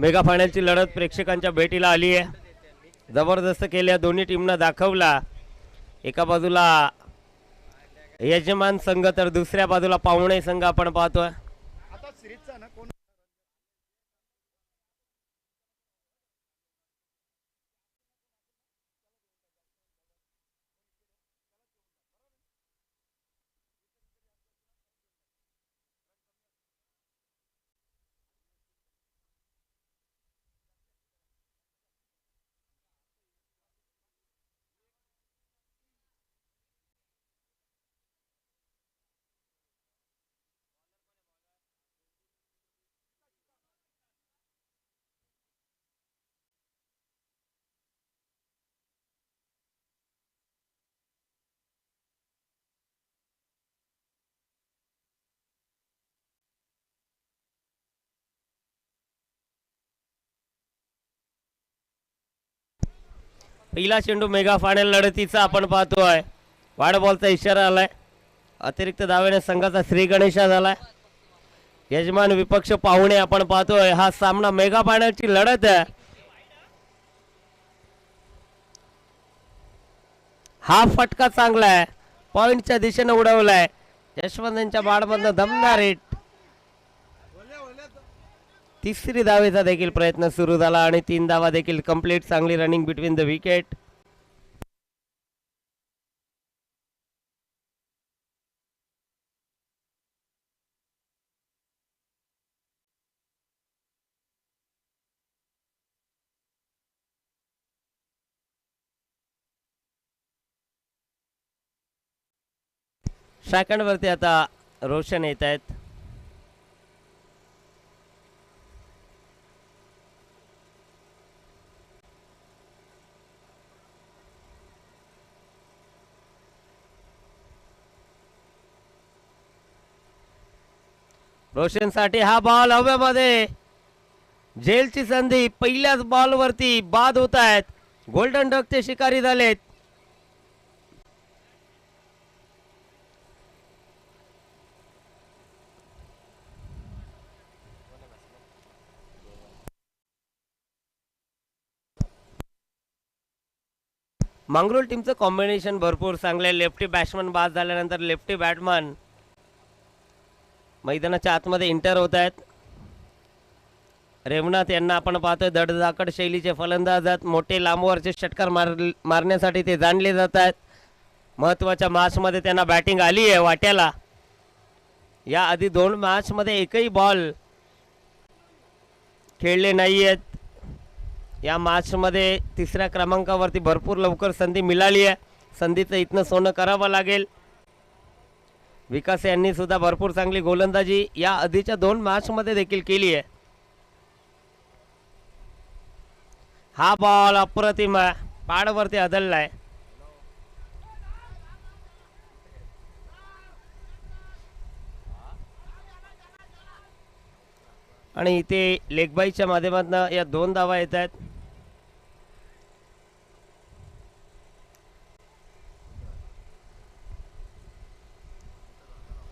Mega फायनलची लढत प्रेक्षकांच्या भेटीला आली आहे। जबरदस्त केल्या दोन्ही टीमनं दाखवला। एका बाजूला यजमान संघ तर दुसऱ्या बाजूला पाहुणे संघ आपण पाहतोय। पहिला चेंडू मेगा फायनल लढतीचा आपण पाहतोय। वाढ बॉलचा इशारा आलाय। अतिरिक्त धावेने संघाचा श्री गणेशा झालाय। यजमान विपक्ष पाहुणे आपण पाहतोय। हा सामना मेगा फायनलची लढत आहे। हा फटका चांगला आहे, पॉइंटच्या दिशेने उडवलाय। यशवंत बाळमधनं दमदार हिट। तिसरी धावेचा देखील प्रयत्न सुरू झाला आणि 3 धावा देखील कंप्लीट। चांगली running between the wicket. Second वरती आता रोशन येत आहेत। रोशन साठी हा बॉल हवेमध्ये, झेलची संधी। पहिल्याच बॉल वरती बाद होत आहेत। गोल्डन डकचे शिकारी झालेत। मंगरुळ टीमचं कॉम्बिनेशन भरपूर चांगलं आहे। लेफ्टी बॅट्समन बाद झाल्यानंतर लेफ्टी बॅट्समन मैदानाच्या आतमध्ये इंटर होत आहेत। रेवनाथ यांना आपण पाहतोय धडधाकड शैलीचे फलंदाज आहेत। मोठे लांबवरचे षटकार मारण्यासाठी ते जाणले जात आहेत। महत्त्वाच्या मॅच मध्ये त्यांना बॅटिंग आली आहे वाट्याला। या आधी 2 मॅच मध्ये एकही बॉल खेळले नाही आहेत। या मॅच मध्ये तिसऱ्या क्रमांकावरती भरपूर लवकर संधी मिळाली आहे। संधीचं इथनं सोनं करावं लागेल। विकास यांनी सुद्धा भरपूर चांगली गोलंदाजी या आधीच्या 2 मॅच मध्ये देखील केली आहे। हा बॉल अप्रतिम पाडवरती आदळलाय आणि इथे लेगबाईच्या माध्यमातून या 2 धावा येत आहेत।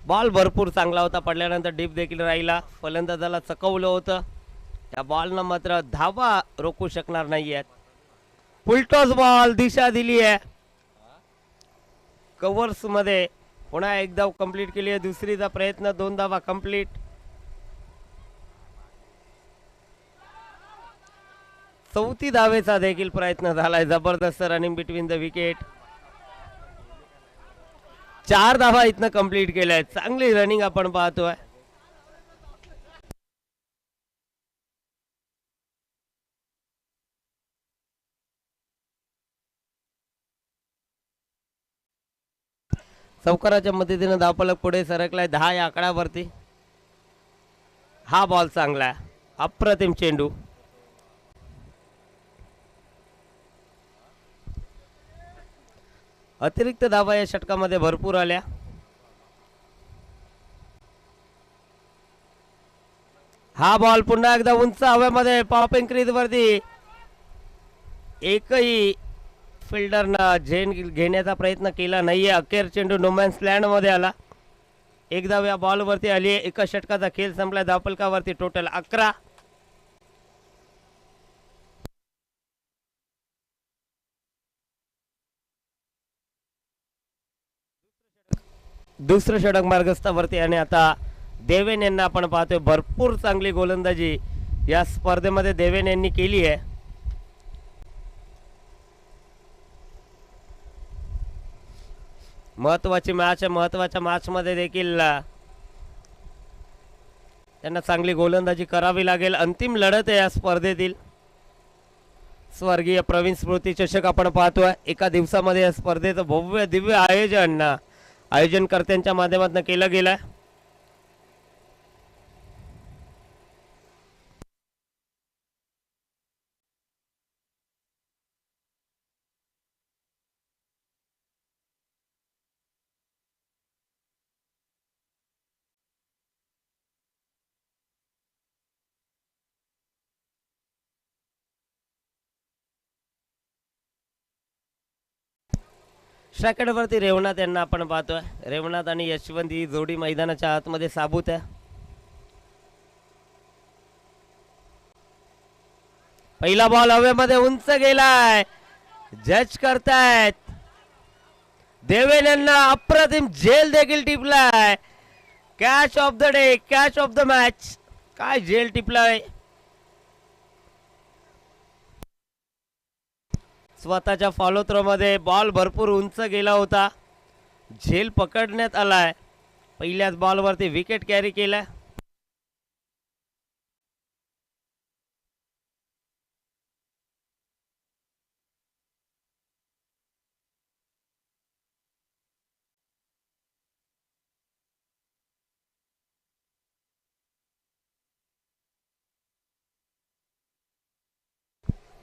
बॉल भरपूर चांगला होता, पडल्यानंतर डीप देखील राहिला। फलंदाजाला चकवलं होतं। त्या बॉलनं मात्र धावा रोखू शकणार नाही आहेत। फुलटॉस बॉल दिशा दिली आहे कव्हर्स मध्ये। पुन्हा एक धाव कंप्लीट केली आहे। दुसरीचा प्रयत्न, 2 धावा कंप्लीट। चौथी धावेचा देखील प्रयत्न झालाय। जबरदस्त रनिंग बिटवीन द विकेट। 4 धावा इथनं कंप्लीट केल्या। चांगली रनिंग आपण पाहतोय। चौकाराच्या मदतीने धावफलक पुढे सरकलाय 10 या आकड्यावरती। हा बॉल चांगला आहे, अप्रतिम चेंडू। अतिरिक्त धावा या षटकामध्ये भरपूर आल्या। हा बॉल पुन्हा एकदा उंच हवेमध्ये पॉपिंग क्रीज वरती। एकही फिल्डरनं झेल घेण्याचा प्रयत्न केला नाहीये। अखेर चेंडू नोमॅन्स लँड मध्ये आला। एक धाव या बॉल वरती आली। एका षटकाचा खेळ संपला। धावफलकावरती टोटल 11। दुसरं षटक मार्गस्थावरती आणि आता देवेन यांना आपण पाहतोय भरपूर चांगली गोलंदाजी या स्पर्धेमध्ये देवेन यांनी केली आहे. महत्वाची मॅच आहे. महत्वाच्या मॅच मध्ये देखील त्यांना चांगली गोलंदाजी करावी लागेल. अंतिम लढत आहे या स्पर्धेतील. स्वर्गीय प्रवीण स्मृती चषक आपण पाहतोय. एका दिवसामध्ये या स्पर्धेचं भव्य दिव्य आयोजनकर्त्यांच्या माध्यमातून केलं गेलं. स्ट्रायकडवरती रेवनाथ यांना आपण पाहतोय. रेवनाथ आणि यशवंत ही जोडी मैदानाच्या आतमध्ये साबूत आहे. पहिला बॉल हवेमध्ये उंच गेलाय. जज करतायत. देवेन यांना अप्रतिम झेल देखील टिपलाय. Catch of the day, catch of the match. काय झेल टिपलाय. स्वतःच्या फॉलो थ्रो मध्ये बॉल भरपूर उंच गेला होता. झेल पकडण्यात आलाय. पहिल्याच बॉलवरती विकेट कॅरी केलाय.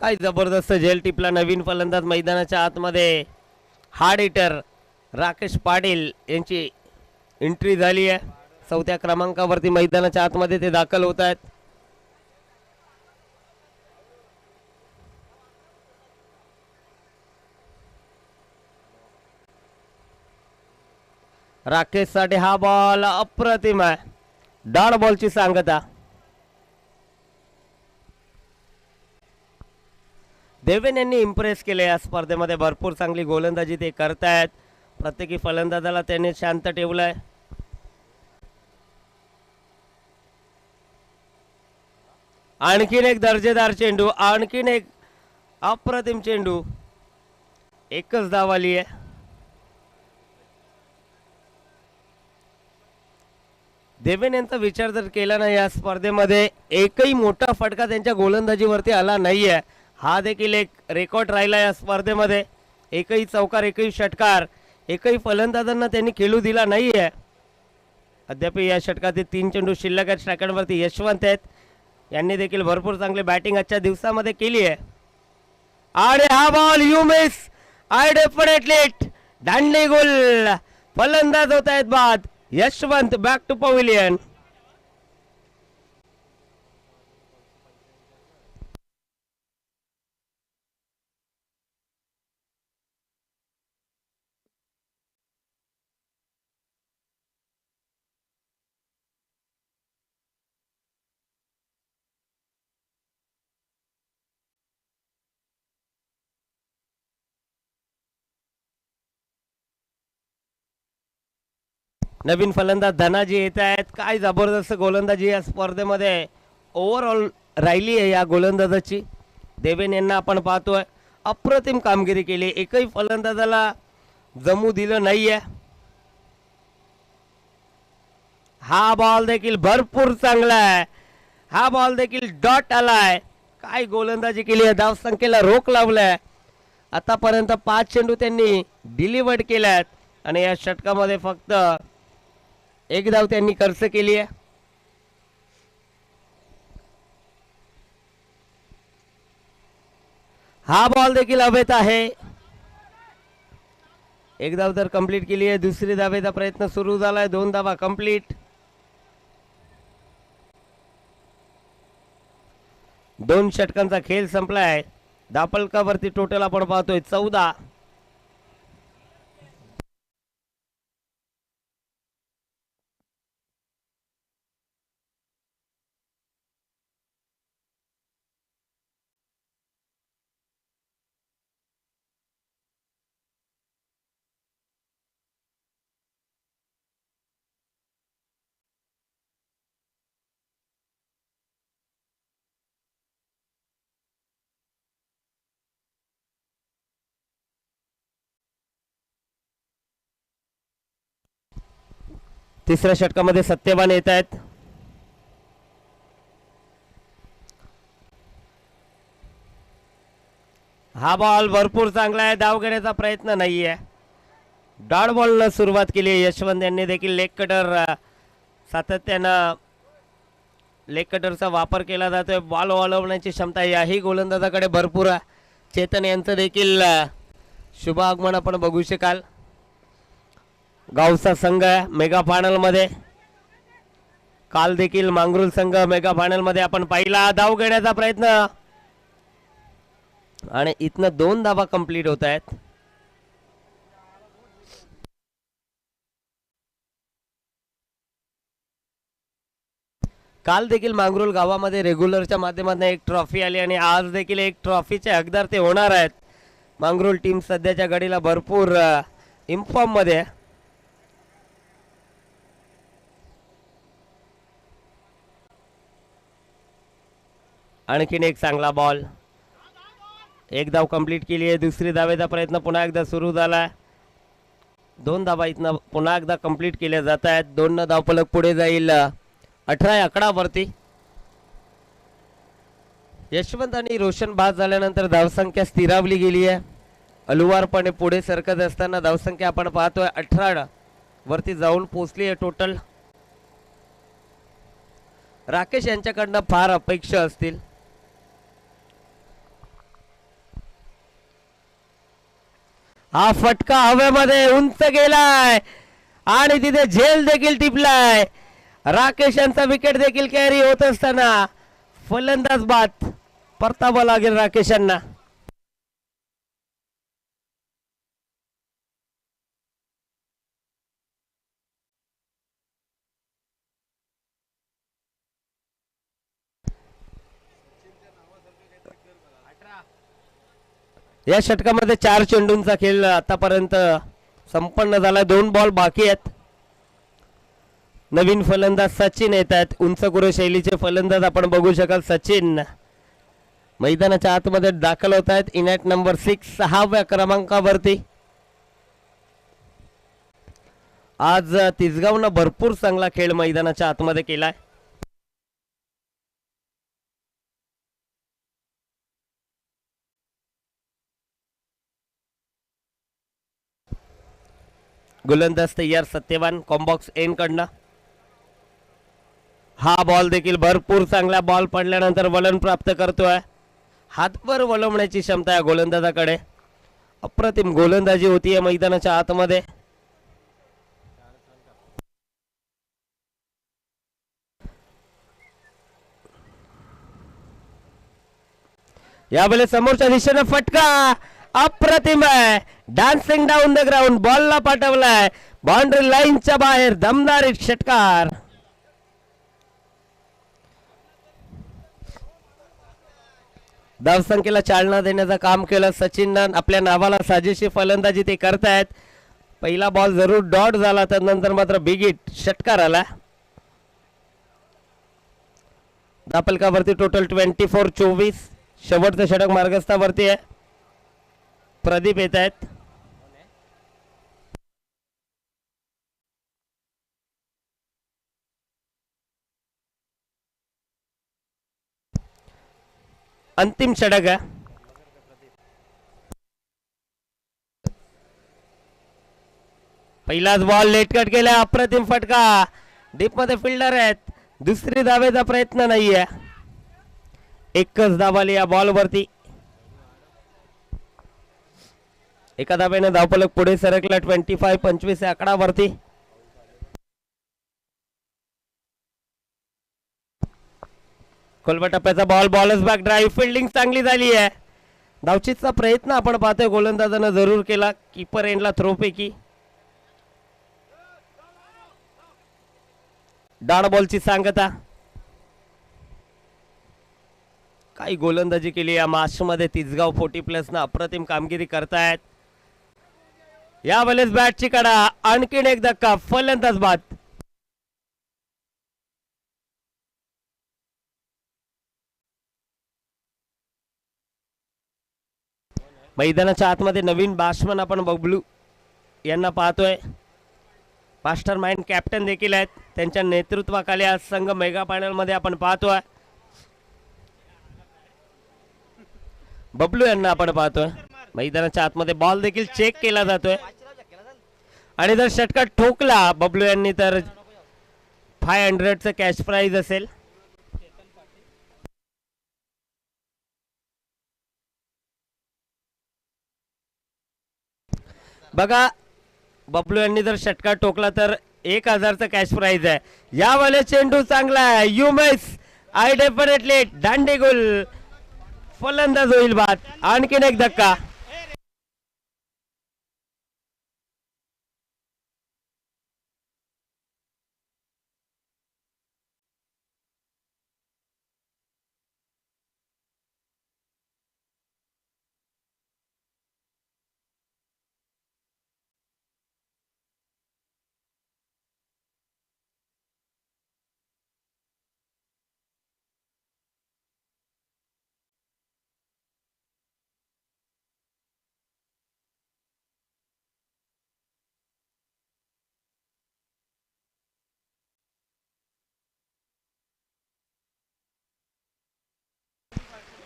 काय जबरदस्त झेल टिपला. नवीन फलंदाज मैदानाच्या आतमध्ये हार्ड हिटर राकेश पाटील यांची एंट्री झाली आहे. 4थ्या क्रमांकावरती मैदानाच्या आतमध्ये ते दाखल होत आहेत. राकेश साठी हा बॉल अप्रतिम आहे. डॉट बॉलची सांगता. देवेन यांनी इम्प्रेस केले या स्पर्धेमध्ये. भरपूर चांगली गोलंदाजी ते करतायत. प्रत्येकी फलंदाजाला त्यांनी शांत ठेवलंय. आणखीन एक दर्जेदार चेंडू. आणखीन एक अप्रतिम चेंडू. एकच धाव आली आहे. देवेन यांचा विचार जर केला ना या स्पर्धेमध्ये एकही मोठा फटका त्यांच्या गोलंदाजीवरती आला नाहीये. हा देखील एक रेकॉर्ड राहिला या स्पर्धेमध्ये. एकही चौकार, एकही षटकार, एकही फलंदाजांना त्यांनी खेळू दिला नाहीये. अद्याप या षटकातील 3 चेंडू शिल्लक आहेत. स्ट्रायकडवरती यशवंत आहेत. यांनी देखील भरपूर चांगली बॅटिंग आजच्या दिवसामध्ये केली आहे. आणि हा ball you miss. I definitely दांडी गोल. फलंदाज होत आहेत बाद. Yashwant back to pavilion. नवीन फलंदाज धनाजी येत आहेत. काय जबरदस्त गोलंदाजी या स्पर्धेमध्ये ओव्हरऑल राहिली आहे या गोलंदाजाची. देवेन यांना आपण पाहतोय अप्रतिम कामगिरी केली. एकही फलंदाजाला जमू दिलं नाहीये. हा बॉल देखील भरपूर चांगला आहे. हा बॉल देखील डॉट आलाय. काय गोलंदाजी केली आहे. धावसंख्येला रोख लावलाय. आतापर्यंत 5 चेंडू त्यांनी डिलिव्हर्ड केल्यात आणि या षटकामध्ये फक्त एक धाव त्यांनी खर्च केली आहे. हा बॉल देखील हवेत आहे. एक धाव तर कंप्लीट केली आहे. दुसरी धावेचा प्रयत्न सुरू झालाय. 2 धावा कंप्लीट. 2 षटकांचा खेळ संपलाय. धापलकावरती टोटल आपण पाहतोय 14. तिसऱ्या षटकामध्ये सत्यवान येत आहेत. हा बॉल भरपूर चांगला आहे. धाव घेण्याचा प्रयत्न नाहीये. डॉट बॉलनं सुरुवात केली आहे यशवंत यांनी देखील. लेग कटर सातत्यानं लेग कटरचा वापर केला जातोय. बॉल वळवण्याची क्षमता याही गोलंदाजाकडे भरपूर आहे. चेतन यांचं देखील शुभ आगमन आपण बघू शकाल. गावचा संघ मेगा फायनल मध्ये. काल देखील मांगरुल संघ मेगा फायनल मध्ये आपण पाहिला. धाव घेण्याचा प्रयत्न आणि इथनं 2 धावा कंप्लीट होत आहेत. काल देखील मांगरुल गावामध्ये रेग्युलरच्या माध्यमातून एक ट्रॉफी आली आणि आज देखील एक ट्रॉफीचे हकदार ते होणार आहेत. मांगरुल टीम सध्याच्या घडीला भरपूर इन्फॉर्म मध्ये. आणखीन एक चांगला बॉल. एक धाव कंप्लीट केली आहे. दुसरी धावेचा प्रयत्न पुन्हा एकदा सुरू झाला. 2 धावा इथनं पुन्हा एकदा कंप्लीट केल्या जात आहेत. 2 धावफलक पुढे जाईल 18 वरती. यशवंत आणि रोशन बाद झाल्यानंतर धावसंख्या स्थिरावली गेली आहे. अलुवारपणे पुढे सरकत असताना धावसंख्या आपण पाहतोय 18 वरती जाऊन पोहोचली आहे टोटल. राकेश यांच्याकडनं फार अपेक्षा असतील. हा फटका हवेमध्ये उंच गेलाय आणि तिथे झेल देखील टिपलाय. राकेश यांचा विकेट देखील कॅरी होत असताना फलंदाज बाद. परतावं लागेल राकेश यांना. या षटकामध्ये 4 चेंडूंचा खेळ आतापर्यंत संपन्न झाला. 2 बॉल बाकी आहेत. नवीन फलंदाज सचिन येत आहेत. उंचकुरे शैलीचे फलंदाज आपण बघू शकाल. सचिन मैदानाच्या आतमध्ये दाखल होत आहेत. इनॅट नंबर 6 6व्या क्रमांकावरती. आज तिसगावनं भरपूर चांगला खेळ मैदानाच्या आतमध्ये केलाय. गोलंदाज तयार सत्यवान कॉम्बॉक्स एन कडनं. हा बॉल देखील भरपूर चांगला बॉल पडल्यानंतर वलन प्राप्त करतोय. हातवर वळवण्याची क्षमता आहे गोलंदाजाकडे. अप्रतिम गोलंदाजी होती या मैदानाच्या आतमध्ये. यावेळेस समोरच्या दिशेने फटका अप्रतिम आहे. Dancing down the ground. बॉलला पाठवलाय बाउंड्री लाईनच्या बाहेर. दमदार षटकार. धावसंख्येला चालना देण्याचं काम केलं सचिननं. आपल्या नावाला साजेशी फलंदाजी ते करतायत. पहिला बॉल जरूर डॉट झाला तर नंतर मात्र बिग हिट षटकार आला. धापलकावरती टोटल 24. शेवटचं षटक मार्गस्थावरती आहे. प्रदीप येत आहेत. अंतिम षटक आहे. पहिलाच बॉल लेट कट केला. अप्रतिम फटका. डीप मध्ये फिल्डर आहेत. दुसरी धावेचा प्रयत्न नाहीये. एकच धावाली या बॉल वरती. एका धावेने धावफलक पुढे सरकला. 25 या आकडावरती. खोलवा टप्प्याचा बॉल. बॉलच बॅक. ड्राईव्ह फिल्डिंग चांगली झाली आहे. धावचीचा प्रयत्न आपण पाहतोय गोलंदाजानं जरूर केला. कीपर एंडला थ्रो पैकी. डॉट बॉलची सांगता. काही गोलंदाजी केली या मॅच मध्ये. तिसगाव 40+ ना अप्रतिम कामगिरी करतायत. यावेळेस बॅटची कडा. आणखीन एक धक्का. फलंदाज बाद. मैदानाच्या आतमध्ये नवीन बॅट्समन आपण बबलू यांना पाहतोय. मास्टर माइंड कॅप्टन देखील आहेत. त्यांच्या नेतृत्वाखाली आज संघ मेगा फायनल मध्ये आपण पाहतोय. बबलू यांना आपण पाहतोय. मैदानाच्या आतमध्ये बॉल देखील चेक केला जातोय आणि जर षटकार ठोकला बबलू यांनी तर 500चं कॅश प्राइज असेल. बघा बबलू यांनी जर षटकार ठोकला तर 1000चं कॅश प्राइज आहे. यावाले चेंडू चांगला आहे. यू मिस आय डेफिनेटली दांडेगुल फलंदाज होईल बाद. आणखीन एक धक्का.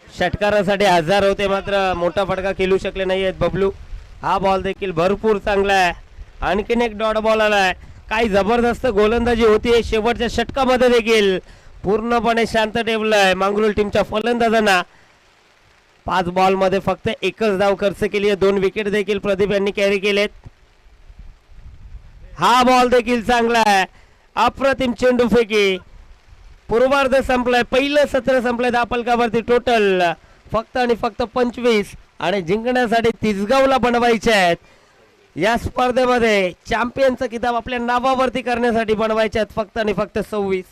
षटकारासाठी 1000 होते मात्र मोठा फटका खेळू शकले नाही आहेत बबलू. हा बॉल देखील भरपूर चांगला आहे. आणखीन एक डॉट बॉल आलाय. काही जबरदस्त गोलंदाजी होती शेवटच्या षटकामध्ये देखील. पूर्णपणे शांत ठेवलंय मांगरुळ टीमच्या फलंदाजांना. 5 बॉल मध्ये फक्त एकच धाव खर्च केली आहे. 2 विकेट देखील प्रदीप यांनी कॅरी केलेत. हा बॉल देखील चांगला आहे. अप्रतिम चेंडू फेकी. पूर्वार्ध संपलाय. पहिलं सत्र संपलंय. धापलकावरती टोटल फक्त आणि फक्त 25 आणि जिंकण्यासाठी तिसगावला बनवायचे आहेत. या स्पर्धेमध्ये चॅम्पियनचा किताब आपल्या नावावरती करण्यासाठी बनवायचे आहेत फक्त आणि फक्त 26.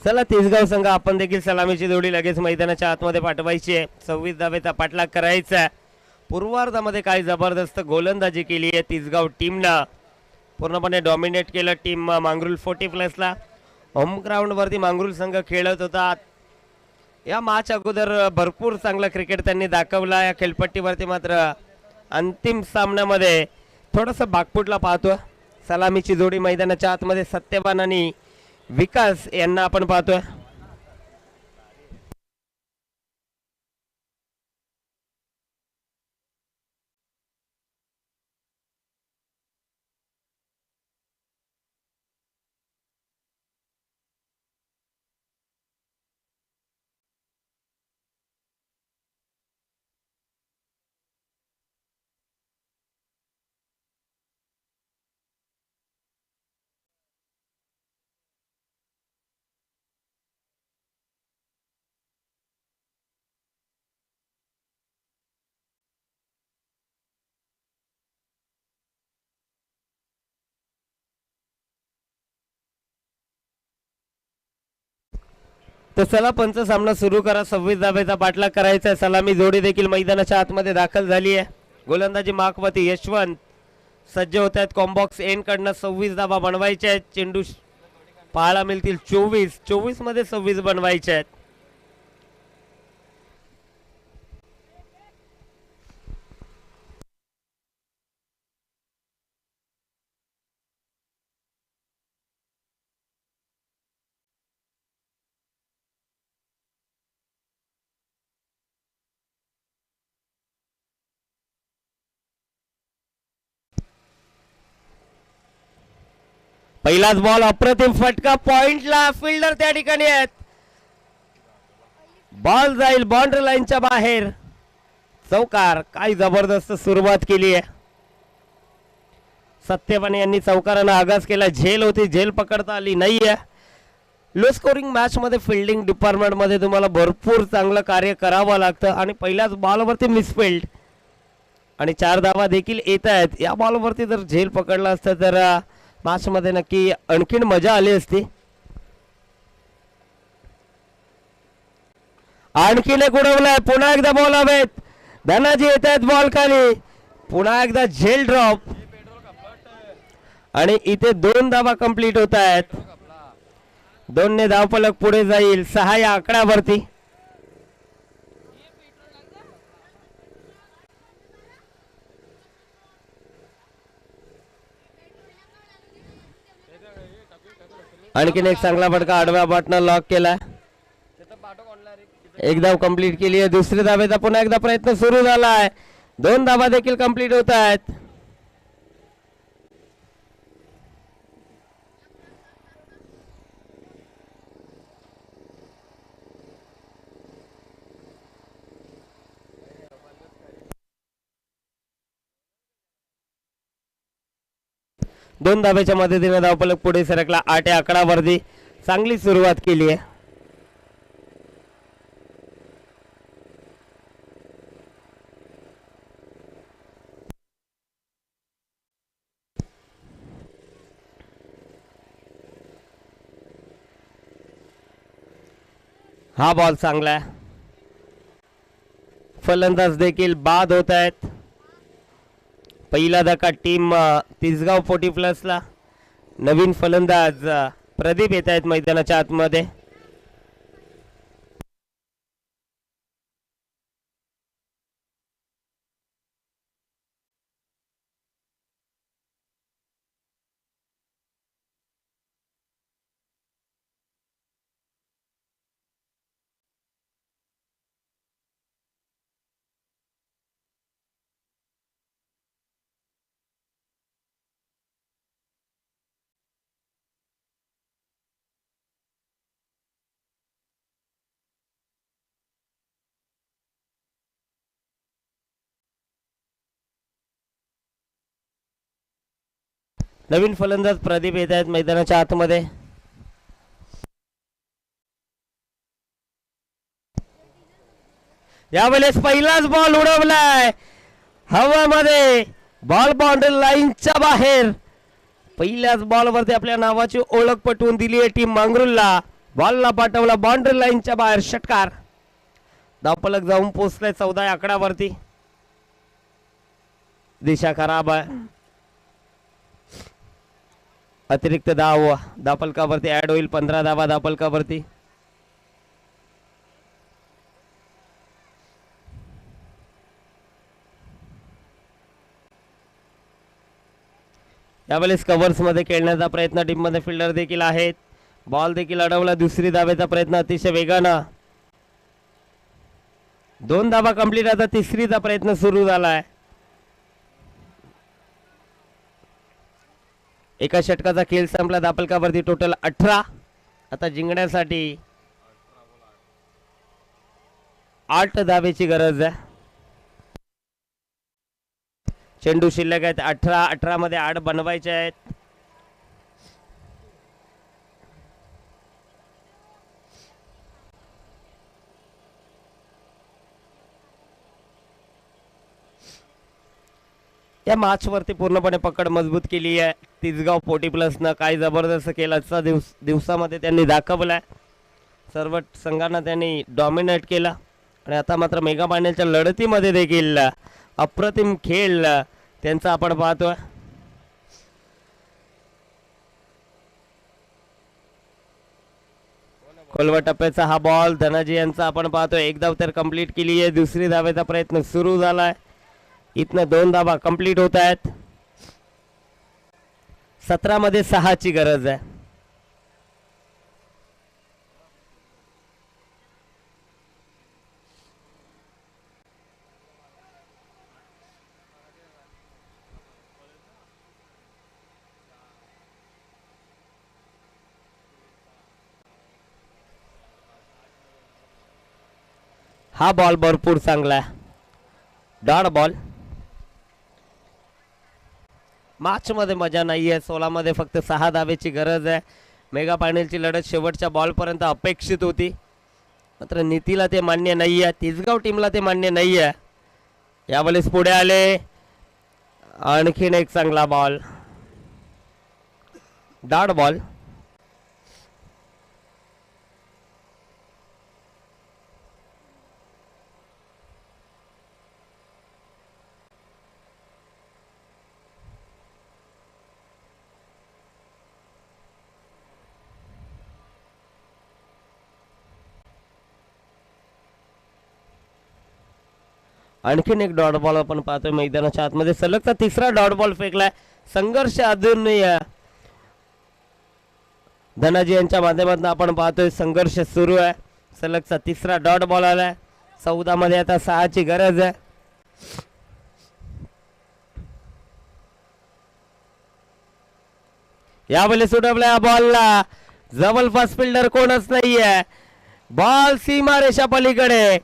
चला तिसगाव संघ आपण देखील सलामीची जोडी लगेच मैदानाच्या आतमध्ये पाठवायची आहे. 26 धावेचा पाठलाग करायचा आहे. पूर्वार्धामध्ये काही जबरदस्त गोलंदाजी केली आहे तिसगाव टीमनं. पूर्णपणे डॉमिनेट केलं टीम मांगरुल 40+ला. होम ग्राउंड वरती मांगरुल संघ खेळत होता. या मॅच अगोदर भरपूर चांगला क्रिकेट त्यांनी दाखवला. या खेळपट्टीवरती मात्र अंतिम सामन्यामध्ये थोडंसं बागपुटला पाहतोय. सलामीची जोडी मैदानाच्या आतमध्ये सत्यवान आणि विकास यांना आपण पाहतोय. तर चला पंच सामना सुरू करा. 26 धाब्याचा पाठलाग करायचा आहे. सलामी जोडी देखील मैदानाच्या आतमध्ये दाखल झाली आहे. गोलंदाजी मार्कवरती यशवंत सज्ज होत आहेत. कॉम्बॉक्स एंड कडनं 26 धाबा बनवायचे आहेत. चेंडू पाहायला मिळतील 24 मध्ये 26 बनवायचे आहेत. पहिलाच बॉल अप्रतिम फटका पॉइंटला. फिल्डर त्या ठिकाणी आहेत. बॉल जाईल बाउंड्री लाईनच्या बाहेर. चौकार. काय जबरदस्त सुरुवात केली आहे. सत्यवान यांनी चौकारानं आगाज केला. झेल होती, झेल पकडता आली नाहीये. लो स्कोरिंग मॅच मध्ये फिल्डिंग डिपार्टमेंट मध्ये तुम्हाला भरपूर चांगलं कार्य करावं लागतं आणि पहिल्याच बॉलवरती मिसफिल्ड आणि 4 धावा देखील येत आहेत. या बॉलवरती जर झेल पकडला असतं तर मॅच मध्ये नक्की आणखीन मजा आली असती. आणखीन एक उडवलाय. पुन्हा एकदा बॉल हवेत. धनाजी येत आहेत बॉल खाली. पुन्हा एकदा झेल ड्रॉप आणि इथे 2 धावा कंप्लीट होत आहेत. 2 ने धावफलक पुढे जाईल 6 या आकड्यावरती. आणखीन एक चांगला फटका आडव्या बॉटनं लॉक केला. एक धाव कंप्लीट केली आहे. दुसऱ्या धावेचा पुन्हा एकदा प्रयत्न सुरू झाला आहे. 2 धावा देखील कंप्लीट होत आहेत. दोन धाब्याच्या मदतीने धावफलक पुढे सरकला. 8 या आकड्यावरती. चांगली सुरुवात केली आहे. हा बॉल चांगला आहे. फलंदाज देखील बाद होत आहेत. पहिला धक्का टीम तिसगाव 40+ नवीन फलंदाज प्रदीप येत आहेत मैदानाच्या आतमध्ये. नवीन फलंदाज प्रदीप येत आहेत मैदानाच्या आतमध्ये. यावेळेस पहिलाच बॉल उडवलाय हवामध्ये. बॉल बाउंड्री लाईनच्या बाहेर. पहिल्याच बॉलवरती आपल्या नावाची ओळख पटवून दिली आहे टीम मांगरुलला. बॉलला पाठवला बाउंड्री लाईनच्या बाहेर. षटकार. धावफलक जाऊन पोहोचलाय 14 या आकड्यावरती. दिशा खराब आहे. अतिरिक्त धावफलकावरती ऍड होईल. 15 धावा धावफलकावरती. यावेळेस कव्हर्स मध्ये खेळण्याचा प्रयत्न टीम मध्ये फिल्डर देखील आहेत. बॉल देखील अडवला. दुसरी धावेचा प्रयत्न अतिशय वेगानं. 2 धावा कंप्लीट. आता तिसरीचा प्रयत्न सुरू झालाय. एका षटकाचा खेळ संपला. धावफलकावरती टोटल 18. आता जिंकण्यासाठी 8 धावेची गरज आहे. चेंडू शिल्लक आहेत 18 मध्ये 8 बनवायचे आहेत. या मॅच वरती पूर्णपणे पकड मजबूत केली आहे तिसगाव 40+ न. काय जबरदस्त केलं दिवसामध्ये त्यांनी दाखवलाय. सर्व संघांना त्यांनी डॉमिनेट केला आणि आता मात्र मेगा फायनलच्या लढतीमध्ये देखील अप्रतिम खेळ त्यांचा आपण पाहतोय. खोलवा टप्प्याचा हा बॉल धनाजी यांचा आपण पाहतोय. एक धाव तर कंप्लीट केली आहे. दुसरी धावेचा प्रयत्न सुरू झालाय. इथनं 2 धावा कंप्लीट होत आहेत. 17 मध्ये 6 ची गरज आहे. हा बॉल भरपूर चांगला आहे. Dot ball. मॅच मध्ये मजा नाहीये. 16 मध्ये फक्त 6 धावेची गरज आहे. मेगा फायनलची लढत शेवटच्या बॉल पर्यंत अपेक्षित होती, मात्र नीतीला ते मान्य नाहीये. तिसगाव टीमला ते मान्य नाहीये. यावेळेस पुढे आले. आणखीन एक चांगला बॉल. Dot ball. आणखीन एक डॉट बॉल आपण पाहतोय मैदानाच्या आतमध्ये. सलगचा तिसरा डॉट बॉल फेकलाय. संघर्ष अजून धनाजी यांच्या माध्यमातून आपण पाहतोय. संघर्ष सुरू आहे. सलगचा तिसरा डॉट बॉल आलाय. 14 मध्ये आता 6 ची गरज आहे. यावेळी सुटवल्या बॉलला. जवळपास फिल्डर कोणच नाहीये. बॉल सीमा रेषा पलीकडे.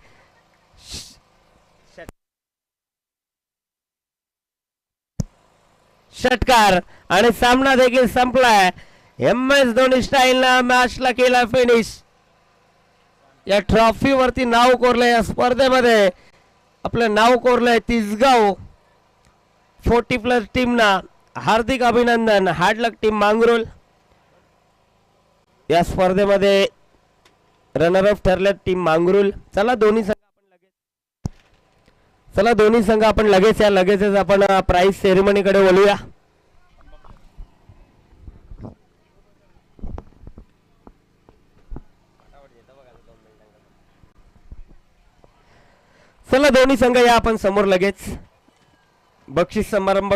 षटकार आणि सामना देखील संपलाय. MS धोनी स्टाईलनं मॅचला केला फिनिश. या ट्रॉफी वरती नाव कोरलंय. या स्पर्धेमध्ये आपलं नाव कोरलंय तिसगाव 40+ टीमना. हार्दिक अभिनंदन. हार्डलक टीम मांगरोल या स्पर्धेमध्ये रनरअप ठरले टीम मांगरोल. चला दोन्ही संघ आपण लगेचच आपण प्राइज सेरेमनी कडे वळूया. चला दोन्ही संघ या आपण समोर लगेच. बक्षीस समारंभ